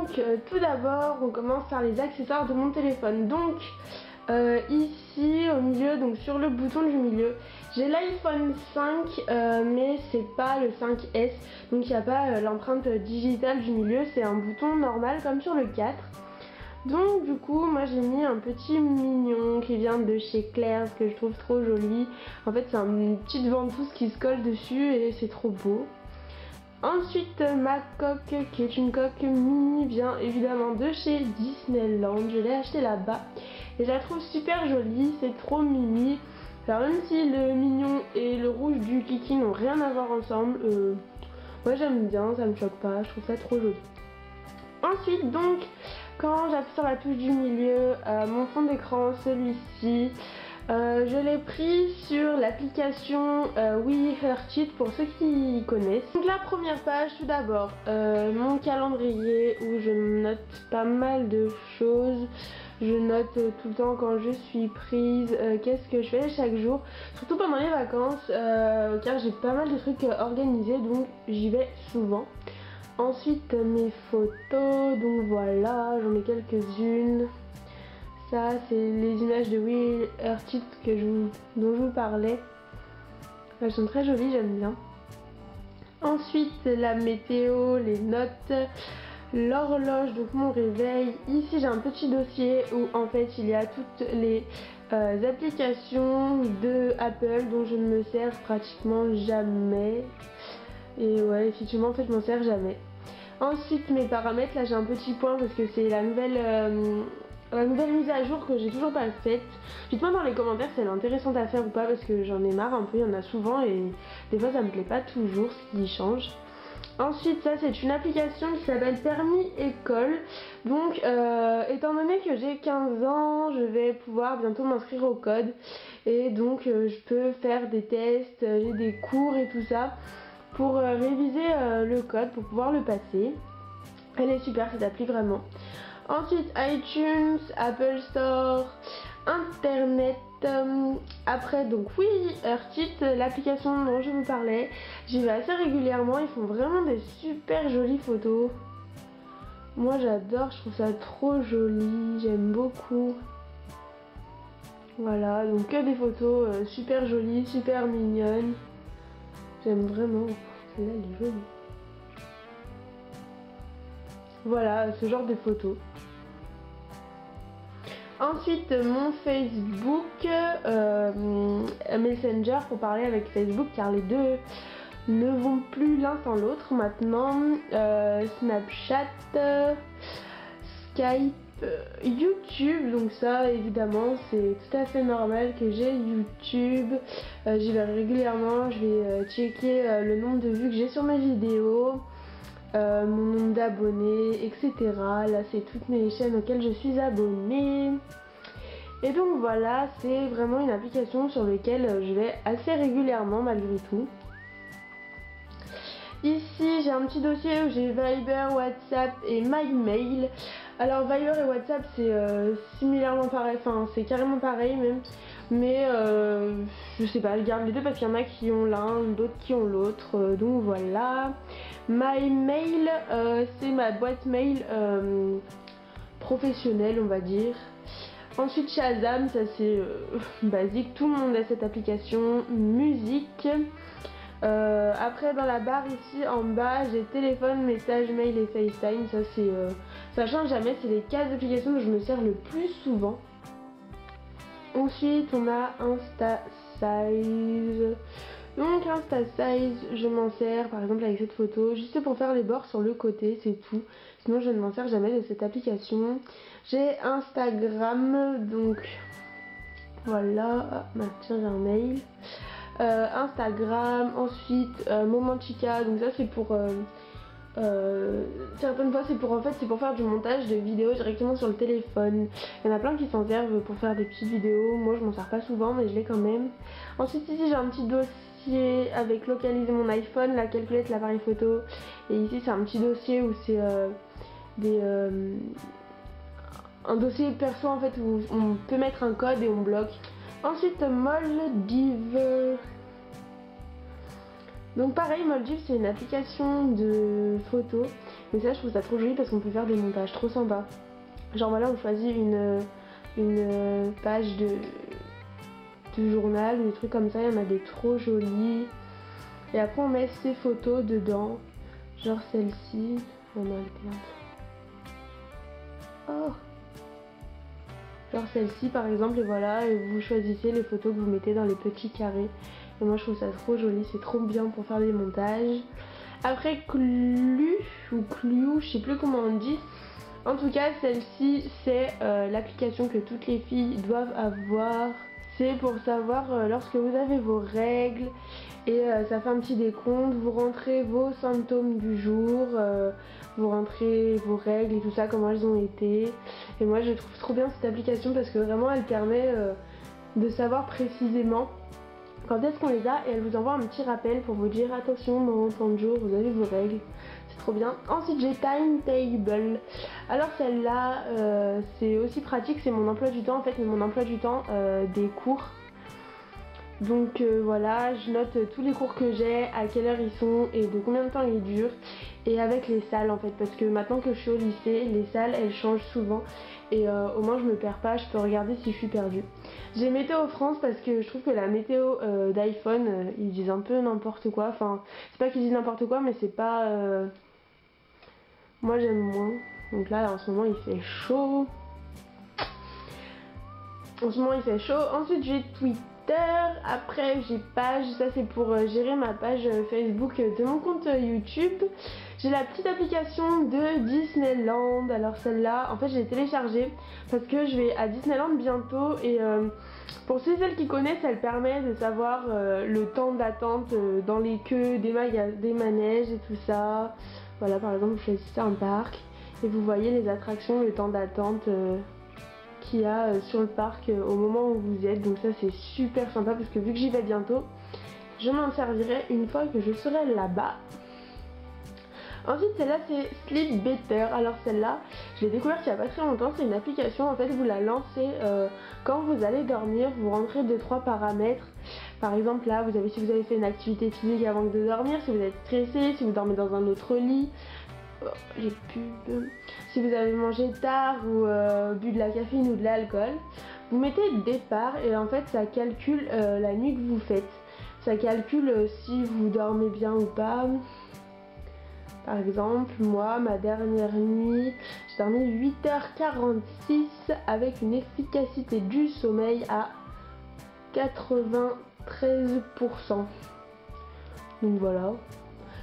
Donc tout d'abord on commence par les accessoires de mon téléphone. Donc ici au milieu, donc sur le bouton du milieu, j'ai l'iPhone 5 mais c'est pas le 5S, donc il n'y a pas l'empreinte digitale du milieu, c'est un bouton normal comme sur le 4. Donc du coup moi j'ai mis un petit mignon qui vient de chez Claire's que je trouve trop joli. En fait c'est une petite ventouse qui se colle dessus et c'est trop beau. Ensuite ma coque qui est une coque mini vient évidemment de chez Disneyland. Je l'ai acheté là-bas et je la trouve super jolie, c'est trop mimi. Alors même si le mignon et le rouge du kiki n'ont rien à voir ensemble, moi j'aime bien, ça me choque pas, je trouve ça trop joli. Ensuite donc quand j'appuie sur la touche du milieu, mon fond d'écran, celui-ci, je l'ai pris sur l'application We Heart It pour ceux qui connaissent. Donc la première page tout d'abord, mon calendrier où je note pas mal de choses. Je note tout le temps quand je suis prise, qu'est-ce que je fais chaque jour, surtout pendant les vacances, car j'ai pas mal de trucs organisés donc j'y vais souvent. Ensuite mes photos, donc voilà, j'en ai quelques-unes. Ça c'est les images de We Heart It dont je vous parlais. Elles sont très jolies, j'aime bien. Ensuite la météo, les notes, l'horloge, donc mon réveil. Ici j'ai un petit dossier où en fait il y a toutes les applications de Apple dont je ne me sers pratiquement jamais. Et ouais, effectivement en fait je m'en sers jamais. Ensuite mes paramètres, là j'ai un petit point parce que c'est la nouvelle mise à jour que j'ai toujours pas faite. Dites-moi dans les commentaires si elle est intéressante à faire ou pas parce que j'en ai marre un peu, il y en a souvent et des fois ça me plaît pas toujours ce qui change. Ensuite ça c'est une application qui s'appelle Permis École. Donc étant donné que j'ai 15 ans, je vais pouvoir bientôt m'inscrire au code. Et donc je peux faire des tests, j'ai des cours et tout ça pour réviser le code pour pouvoir le passer. Elle est super cette appli vraiment. Ensuite iTunes, Apple Store, Internet. Après donc We Heart It, l'application dont je vous parlais, j'y vais assez régulièrement, ils font vraiment des super jolies photos. Moi j'adore, je trouve ça trop joli, j'aime beaucoup. Voilà, donc que des photos super jolies, super mignonnes. J'aime vraiment, celle-là elle est jolie. Voilà, ce genre de photos. Ensuite mon Facebook, Messenger pour parler avec Facebook car les deux ne vont plus l'un sans l'autre maintenant. Snapchat, Skype, YouTube, donc ça évidemment c'est tout à fait normal que j'ai YouTube. J'y vais régulièrement, je vais checker le nombre de vues que j'ai sur mes vidéos. Mon nombre d'abonnés, etc. Là c'est toutes mes chaînes auxquelles je suis abonnée. Et donc voilà, c'est vraiment une application sur laquelle je vais assez régulièrement malgré tout. Ici j'ai un petit dossier où j'ai Viber, WhatsApp et MyMail. Alors Viber et WhatsApp c'est similairement pareil, enfin c'est carrément pareil même. Mais je sais pas, je garde les deux parce qu'il y en a qui ont l'un, d'autres qui ont l'autre, donc voilà. MyMail, c'est ma boîte mail professionnelle on va dire. Ensuite Shazam, ça c'est basique, tout le monde a cette application. Musique. Après dans la barre ici en bas j'ai téléphone, message, mail et FaceTime. Ça c'est ça change jamais, c'est les 4 applications dont je me sers le plus souvent. Ensuite on a InstaSize. Donc InstaSize je m'en sers par exemple avec cette photo juste pour faire les bords sur le côté, c'est tout. Sinon je ne m'en sers jamais de cette application. J'ai Instagram, donc voilà. Ah, bah, tiens j'ai un mail. Instagram, ensuite Momentica, donc ça c'est pour certaines fois c'est pour en fait c'est pour faire du montage de vidéos directement sur le téléphone. Il y en a plein qui s'en servent pour faire des petites vidéos, moi je m'en sers pas souvent mais je l'ai quand même. Ensuite ici j'ai un petit dossier avec localiser mon iPhone, la calculette, l'appareil photo, et ici c'est un petit dossier où c'est un dossier perso en fait où on peut mettre un code et on bloque. Ensuite Moldiv. Donc pareil, Moldiv c'est une application de photos, Mais ça je trouve ça trop joli parce qu'on peut faire des montages trop sympas. Genre voilà, on choisit une page de journal ou des trucs comme ça, il y en a des trop jolis. Et après on met ses photos dedans. Genre celle-ci. Oh non, elle est oh. Genre celle-ci par exemple, et voilà, et vous choisissez les photos que vous mettez dans les petits carrés. Et moi je trouve ça trop joli, c'est trop bien pour faire des montages. Après Clue ou Clue, je sais plus comment on dit. En tout cas celle-ci c'est l'application que toutes les filles doivent avoir. C'est pour savoir lorsque vous avez vos règles et ça fait un petit décompte, vous rentrez vos symptômes du jour, vous rentrez vos règles et tout ça, comment elles ont été. Et moi je trouve trop bien cette application parce que vraiment elle permet de savoir précisément quand est-ce qu'on les a et elle vous envoie un petit rappel pour vous dire attention dans tant de jours vous avez vos règles. C'est trop bien. Ensuite j'ai Timetable. Alors celle-là c'est aussi pratique, c'est mon emploi du temps en fait, mais mon emploi du temps des cours. Donc voilà, je note tous les cours que j'ai, à quelle heure ils sont et de combien de temps ils durent. Et avec les salles en fait, parce que maintenant que je suis au lycée, les salles elles changent souvent. Et au moins je me perds pas, je peux regarder si je suis perdue. J'ai Météo France parce que je trouve que la météo d'iPhone, ils disent un peu n'importe quoi. Enfin, c'est pas qu'ils disent n'importe quoi, mais c'est pas... Moi j'aime moins. Donc là en ce moment il fait chaud. En ce moment il fait chaud. Ensuite j'ai Twitter. Après j'ai page, ça c'est pour gérer ma page Facebook de mon compte YouTube. J'ai la petite application de Disneyland. Alors celle-là, en fait je l'ai téléchargée parce que je vais à Disneyland bientôt. Et pour ceux et celles qui connaissent, elle permet de savoir le temps d'attente dans les queues des manèges et tout ça. Voilà, par exemple vous choisissez un parc et vous voyez les attractions, le temps d'attente qu'il y a sur le parc au moment où vous êtes. Donc ça c'est super sympa parce que vu que j'y vais bientôt, je m'en servirai une fois que je serai là-bas. Ensuite celle-là c'est Sleep Better. Alors celle-là je l'ai découverte il n'y a pas très longtemps. C'est une application, en fait vous la lancez quand vous allez dormir. Vous rentrez 2-3 paramètres. Par exemple là vous avez, si vous avez fait une activité physique avant de dormir, si vous êtes stressé, si vous dormez dans un autre lit, les pubs, si vous avez mangé tard ou bu de la caféine ou de l'alcool, vous mettez départ et en fait ça calcule la nuit que vous faites. Ça calcule si vous dormez bien ou pas. Par exemple, moi, ma dernière nuit, j'ai dormi 8h46 avec une efficacité du sommeil à 93%. Donc voilà.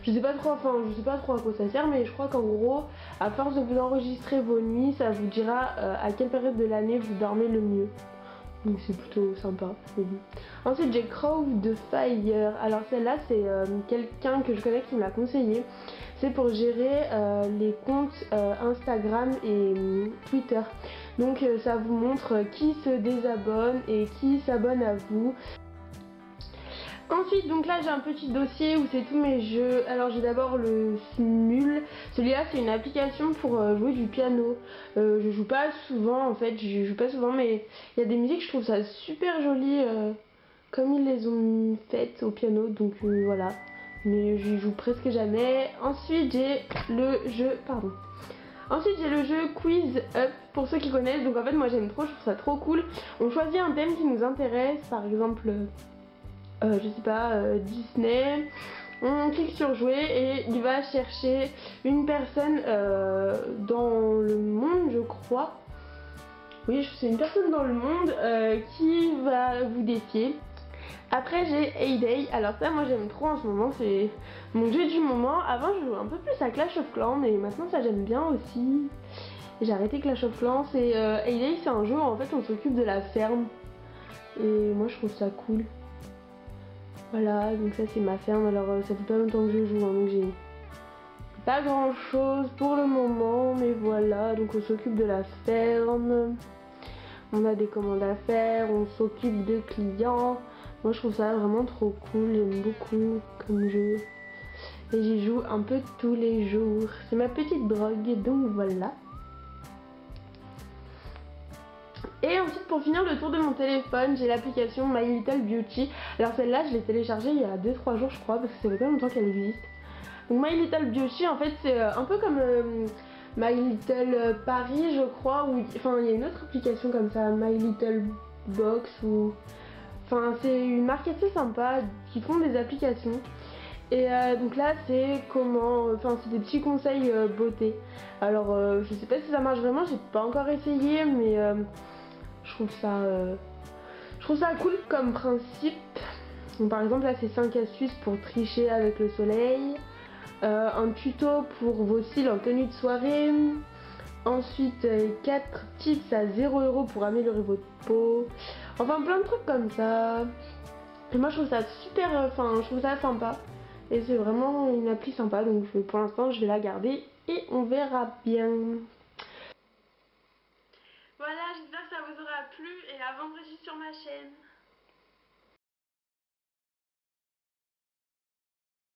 Je sais pas trop à quoi ça sert, mais je crois qu'en gros, à force de vous enregistrer vos nuits, ça vous dira à quelle période de l'année vous dormez le mieux. Donc c'est plutôt sympa. Ensuite j'ai Crow de Fire. Alors celle-là c'est quelqu'un que je connais qui me l'a conseillé. C'est pour gérer les comptes Instagram et Twitter. Donc ça vous montre qui se désabonne et qui s'abonne à vous. Ensuite donc là j'ai un petit dossier où c'est tous mes jeux. Alors j'ai d'abord le Smule. Celui-là c'est une application pour jouer du piano. Je joue pas souvent en fait, je joue pas souvent, mais il y a des musiques, je trouve ça super joli comme ils les ont faites au piano, donc voilà. Mais j'y joue presque jamais. Ensuite j'ai le jeu, Quiz Up pour ceux qui connaissent. Donc en fait moi j'aime trop, je trouve ça trop cool. On choisit un thème qui nous intéresse, par exemple je sais pas, Disney. On clique sur jouer et il va chercher une personne dans le monde, je crois. Oui, c'est une personne dans le monde qui va vous défier. Après j'ai Hay-Day. Alors ça moi j'aime trop en ce moment, c'est mon jeu du moment. Avant je jouais un peu plus à Clash of Clans, mais maintenant ça j'aime bien aussi. J'ai arrêté Clash of Clans. Et Hay-Day c'est un jeu où en fait on s'occupe de la ferme. Et moi je trouve ça cool. Voilà, donc ça c'est ma ferme. Alors ça fait pas longtemps que je joue, hein, donc j'ai pas grand chose pour le moment, mais voilà. Donc on s'occupe de la ferme, on a des commandes à faire, on s'occupe de clients. Moi je trouve ça vraiment trop cool, j'aime beaucoup comme jeu. Et j'y joue un peu tous les jours. C'est ma petite drogue, donc voilà. Et ensuite pour finir le tour de mon téléphone, j'ai l'application My Little Beauty. Alors celle-là je l'ai téléchargée il y a 2-3 jours je crois, parce que ça fait pas longtemps qu'elle existe. Donc My Little Beauty, en fait, c'est un peu comme My Little Paris, je crois, ou enfin il y a une autre application comme ça, My Little Box ou enfin c'est une marque assez sympa qui font des applications. Et donc là c'est comment, enfin c'est des petits conseils beauté. Alors je sais pas si ça marche vraiment, j'ai pas encore essayé, mais je trouve ça cool comme principe. Donc, par exemple là c'est 5 astuces pour tricher avec le soleil. Un tuto pour vos cils en tenue de soirée. Ensuite 4 tips à 0 € pour améliorer votre peau. Enfin plein de trucs comme ça. Et moi je trouve ça super, enfin je trouve ça sympa. Et c'est vraiment une appli sympa, donc pour l'instant je vais la garder et on verra bien. Voilà, j'espère que ça vous aura plu et à vendredi sur ma chaîne.